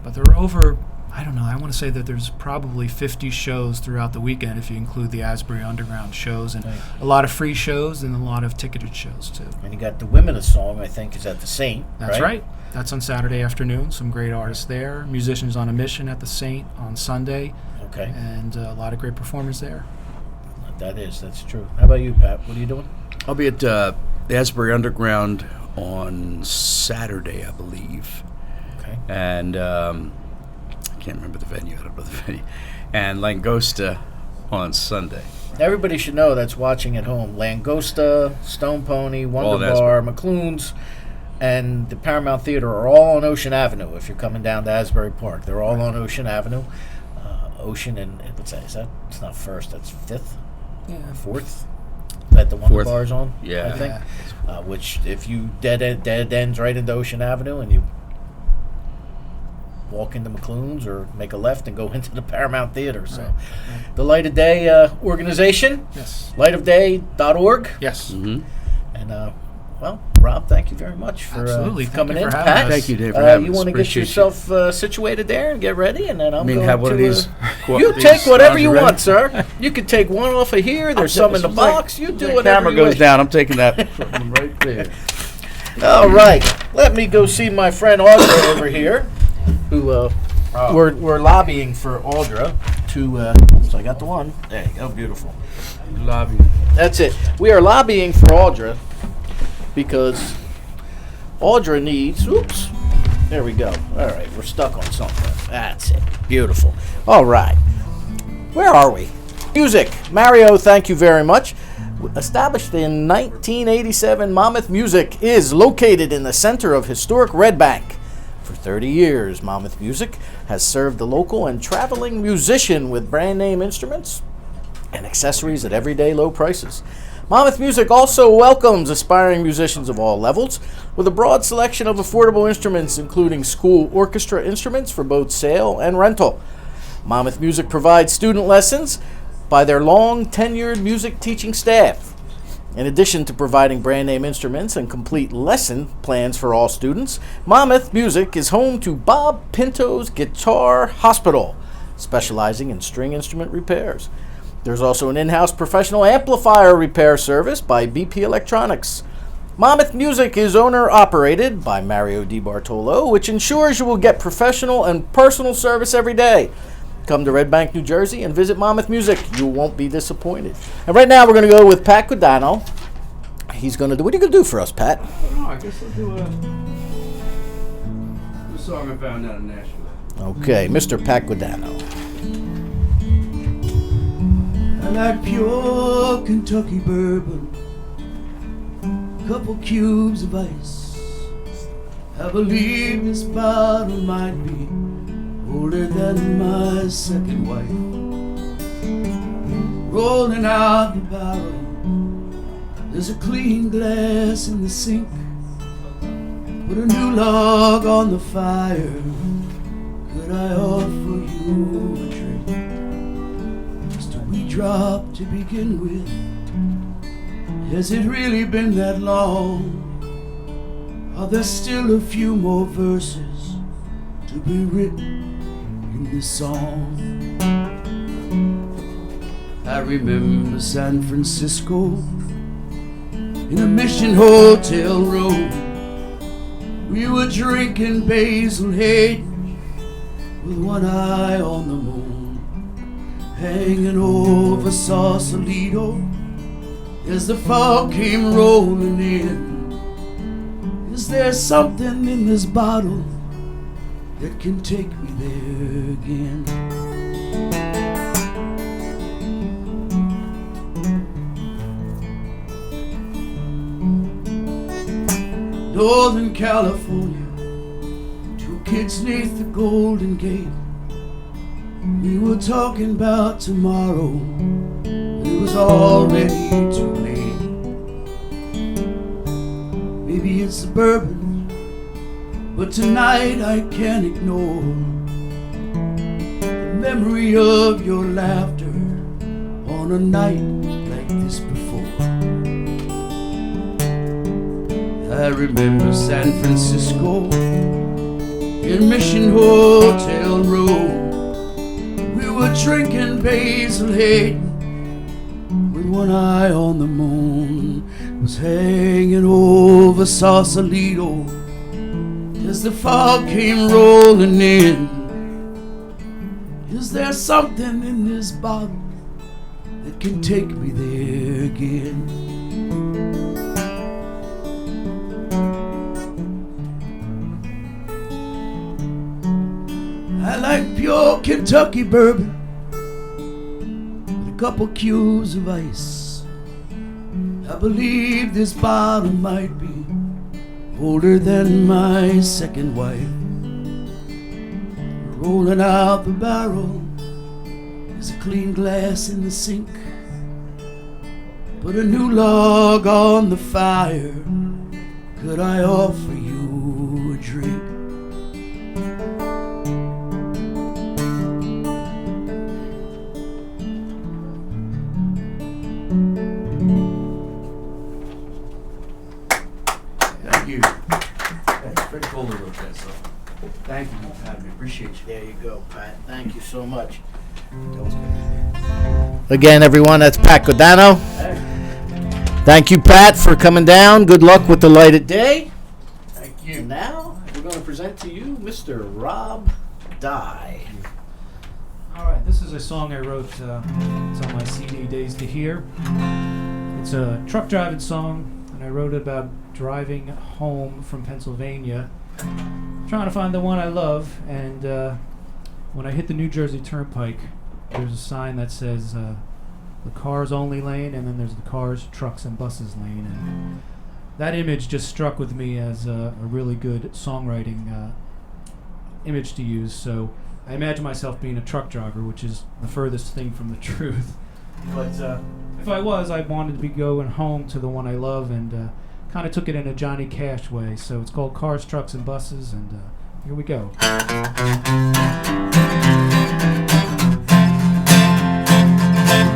But there are over, I don't know, I want to say that there's probably 50 shows throughout the weekend if you include the Asbury Underground shows, and Right. a lot of free shows and a lot of ticketed shows too. And you got the Women of Song, I think, is at the Saint. That's right. That's on Saturday afternoon. Some great artists there. Musicians on a Mission at the Saint on Sunday, Okay. and a lot of great performers there. That's true. How about you, Pat? What are you doing? I'll be at the Asbury Underground on Saturday, I believe. Okay. And I can't remember the venue. I don't know the venue. And Langosta on Sunday. Everybody should know that's watching at home. Langosta, Stone Pony, Wonder that's Bar, McClune's, and the Paramount Theater are all on Ocean Avenue if you're coming down to Asbury Park. They're all on Ocean Avenue. Ocean and what's that? Is that? It's not First. That's Fifth. Yeah. Fourth. That the Wonder Fourth. Bar's on. Yeah. I think. Which if you dead ends right into Ocean Avenue and you walk into McClune's or make a left and go into the Paramount Theater. So, the Light of Day organization, Yes. lightofday.org. Yes. Mm-hmm. And, well, Rob, thank you very much for Absolutely. coming Thank you in. for having Pat, us. Thank you, Dave, for having you us. want to get Appreciate yourself situated there and get ready, and then I'm going have one to, of these? You these take whatever cigars you already? want, sir. You can take one off of here. There's some in the box. You do The whatever camera you goes wish. down. I'm taking that from right there. All right, let me go see my friend Audra over here, who we're lobbying for Audra to. So I got the one. There you go, beautiful. Lobby. That's it. We are lobbying for Audra because Audra needs. Oops. There we go. All right, we're stuck on something. That's it. Beautiful. All right. Where are we? Music. Mario, thank you very much. Established in 1987, Monmouth Music is located in the center of historic Red Bank. For 30 years, Monmouth Music has served the local and traveling musician with brand name instruments and accessories at everyday low prices. Monmouth Music also welcomes aspiring musicians of all levels with a broad selection of affordable instruments, including school orchestra instruments for both sale and rental. Monmouth Music provides student lessons by their long tenured music teaching staff. In addition to providing brand name instruments and complete lesson plans for all students, Monmouth Music is home to Bob Pinto's Guitar Hospital, specializing in string instrument repairs. There's also an in-house professional amplifier repair service by BP Electronics. Monmouth Music is owner-operated by Mario DiBartolo, which ensures you will get professional and personal service every day. Come to Red Bank, New Jersey, and visit Monmouth Music. You won't be disappointed. And right now, we're going to go with Pat Guadagno. He's going to do. What are you going to do for us, Pat? I guess I'll do a song I found out in Nashville. Okay, Mr. Pat Guadagno. I like pure Kentucky bourbon, couple cubes of ice. I believe this bottle might be older than my second wife. Rolling out the barrel, there's a clean glass in the sink. Put a new log on the fire. Could I offer you a drink? Just a wee drop to begin with. Has it really been that long? Are there still a few more verses to be written in this song? I remember San Francisco in a Mission hotel room. We were drinking Basil Hayden with one eye on the moon, hanging over Sausalito as the fog came rolling in. Is there something in this bottle that can take me there again? Northern California, two kids neath the Golden Gate. We were talking about tomorrow, but it was already too late. Maybe it's the bourbon, but tonight I can't ignore the memory of your laughter on a night like this before. I remember San Francisco in Mission Hotel room. We were drinking Basil Hayden with one eye on the moon. Was hanging over Sausalito as the fog came rolling in. Is there something in this bottle that can take me there again? I like pure Kentucky bourbon with a couple cubes of ice. I believe this bottle might be older than my second wife. Rolling out the barrel, there's a clean glass in the sink. Put a new log on the fire. Could I offer you a drink? Thank you for having me. Appreciate you. There you go, Pat. Thank you so much. Again, everyone, that's Pat Godano. Thank you, Pat, for coming down. Good luck with the lighted day. Thank you. And now we're going to present to you Mr. Rob Dye. All right, this is a song I wrote. It's on my CD, Days to Hear. It's a truck driving song, and I wrote it about driving home from Pennsylvania, trying to find the one I love. And when I hit the New Jersey Turnpike, there's a sign that says the cars only lane, and then there's the cars, trucks, and buses lane. And that image just struck with me as a really good songwriting image to use. So I imagine myself being a truck driver, which is the furthest thing from the truth. But if I was, I wanted to be going home to the one I love, and kind of took it in a Johnny Cash way. So it's called Cars, Trucks, and Buses, and here we go.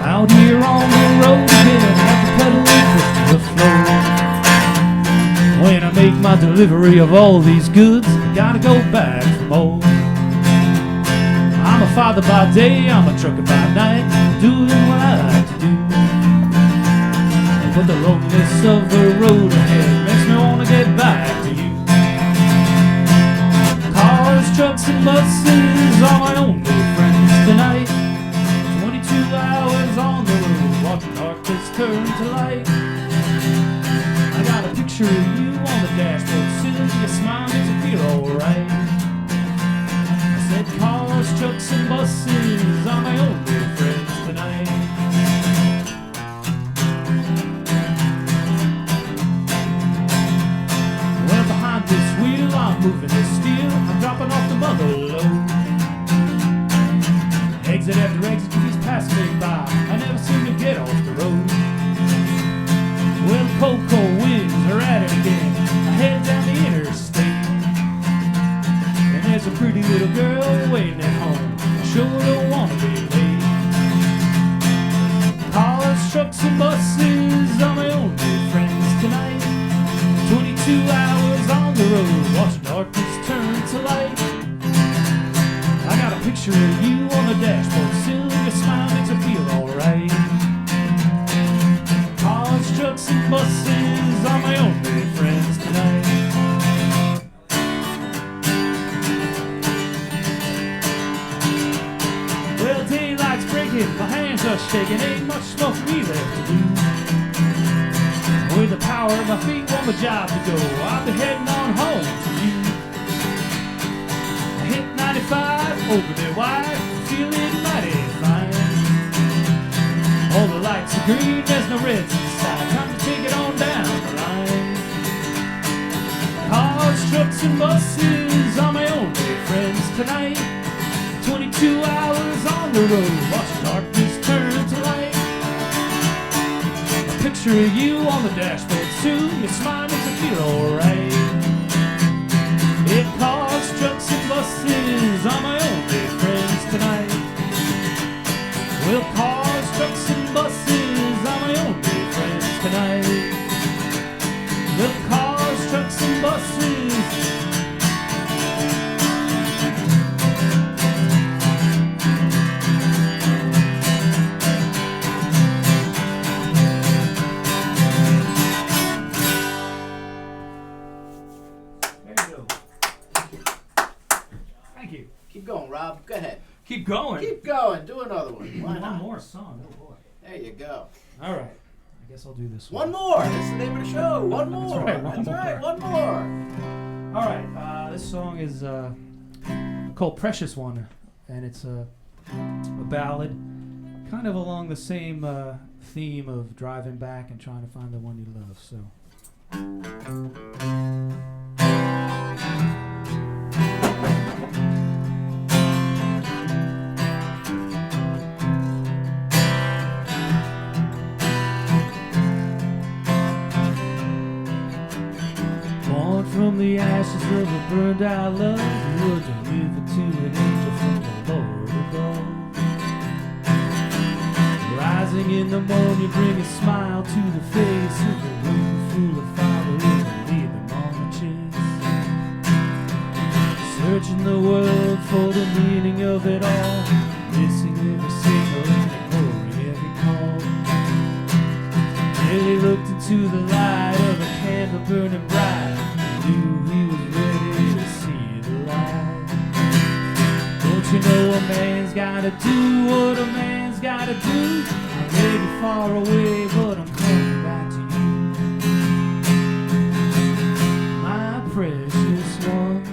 Out here on the road again, got the pedal pushed to the floor. When I make my delivery of all these goods, I gotta go back for more. I'm a father by day, I'm a trucker by night, doing what I like to do. But the loneliness of the road ahead makes me wanna get back to you. Cars, trucks, and buses are my only friends tonight. 22 hours on the road, watching darkness turn to light. I got a picture of you on the dashboard, sitting, your smile makes me feel alright. Said cars, trucks, and buses are my only friends tonight. Well, behind this wheel, I'm moving this steel. I'm dropping off the mother load. Exit after exit, keeps passing me by. I never seem to get off the road. Well, cold, cold winds are at it again. I head down the interstate. There's a pretty little girl waiting at home. I sure don't want to be late. Cars, trucks, and buses are my only friends tonight. 22 hours on the road, watching darkness turn to light. I got a picture of you on the dashboard, still your smile makes me feel alright. Cars, trucks, and buses are my only friends tonight. My hands are shaking, ain't much more for me left to do. With the power of my feet, want my job to go, I'll be heading on home to you. I hit 95, open it wide, feeling mighty fine. All the lights are green, there's no reds inside, time to take it on down the line. Cars, trucks, and buses are my only friends tonight. 22 hours on the road, watching darkness turn to light. A picture of you on the dashboard soon, your smile makes me feel alright. Yeah, cars, trucks, and buses are my only friends tonight. Well, cars, trucks, and buses are my only friends tonight. Well, cars, trucks, and buses. Keep going, Rob. Go ahead. Keep going. Keep going. Do another one. Why One not? more song. Oh boy. There you go. All right. I guess I'll do this One more. That's the name of the show. One That's more. right, That's one right. more. One more. All right. This song is called "Precious One," and it's a ballad, kind of along the same theme of driving back and trying to find the one you love. So. From the ashes of a burned out love, you were delivered to an angel from the Lord above. Rising in the morning, bring a smile to the face of a room full of followers and leave them on the chase. searching the world for the meaning of it all, missing every signal and ignoring every call. Till he looked into the light of a candle burning bright, knew he was ready to see the light. Don't you know a man's gotta do what a man's gotta do? I may be far away, but I'm coming back to you. My precious one,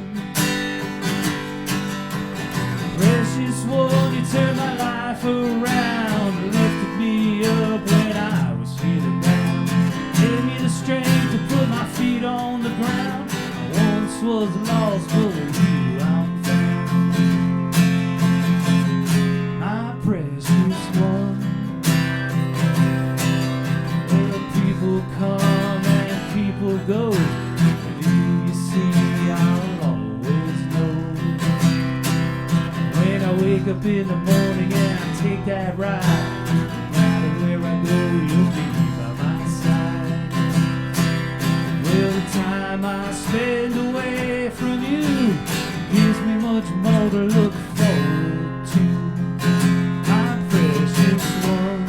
precious one, you turned my life around, lifted me up when I was feeling down, gave me the strength to put my feet on the ground. I once was lost, but with you I'm found. My precious one, well, people come and people go, but you see I'll always know. When I wake up in the morning and I take that ride, no matter where I go, you'll be by my side. Well, the time I spend away from you gives me much more to look forward to. My precious one,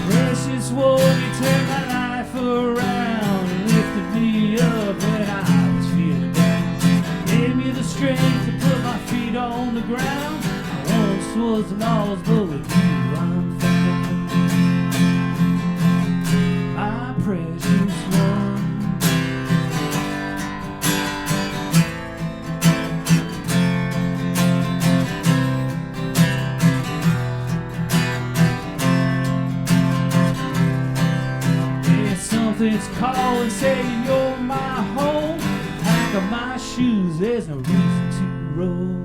precious one, you turned my life around, lifted me up when I was feeling down, gave me the strength to put my feet on the ground. I once was lost, but with you I'm found. My precious one. There's something's calling, saying you're my home. Pack up my shoes, there's no reason to roam.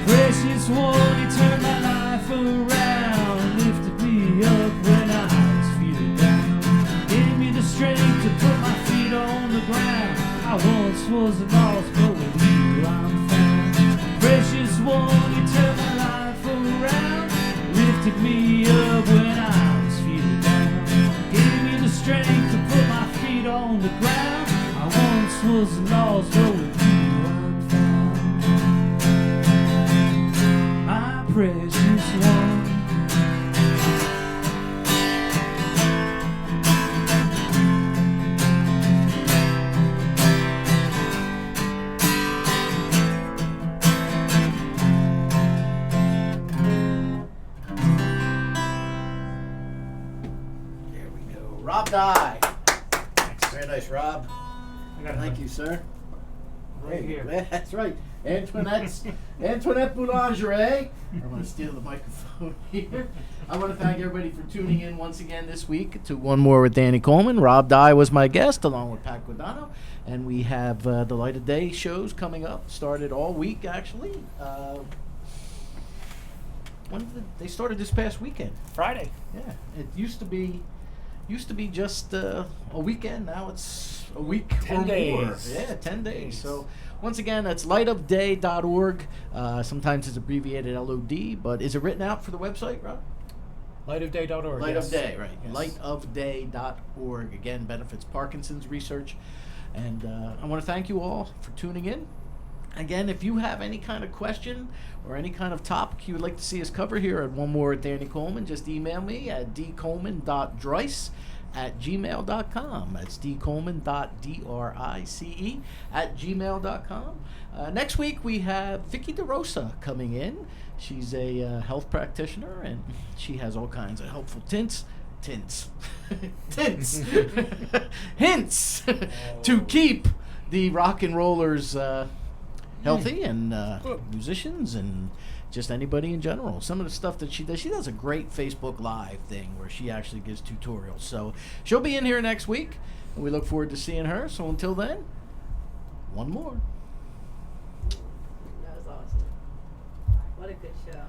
Precious one, you turned my life around, lifted me up when I was feeling down, gave me the strength to put my feet on the ground. I once was lost, but with you I'm found. Precious one, you turned my life around, lifted me up when I was feeling down, gave me the strength to put my feet on the ground. I once was lost, but with you I'm found. My precious one. There we go. Rob Dye. Very nice, Rob. Thank you, sir. Right here. That's right. Antoinette Boulangerie. I'm going to steal the microphone here. I want to thank everybody for tuning in once again this week to One More with Danny Coleman. Rob Dye was my guest, along with Pat Guadano. And we have the Light of Day shows coming up. Started all week, actually. When did they started this past weekend? Friday. Yeah. It used to be just a weekend. Now it's a week 10 or more. days. Yeah, 10 days. So once again, that's lightofday.org. Sometimes it's abbreviated LOD, but is it written out for the website, Rob? Lightofday.org. Light yes. of Day, right. Yes. Lightofday.org. Again, benefits Parkinson's research. And I want to thank you all for tuning in. Again, if you have any kind of question or any kind of topic you would like to see us cover here at One More with Danny Coleman, just email me at dcoleman.drice@gmail.com. That's dcoleman.drice@gmail.com. Next week, we have Vicky DeRosa coming in. She's a health practitioner, and she has all kinds of helpful hints to keep the rock and rollers healthy, and musicians, and just anybody in general. Some of the stuff that she does a great Facebook Live thing where she actually gives tutorials. So she'll be in here next week, and we look forward to seeing her. So until then, one more. That was awesome. What a good show.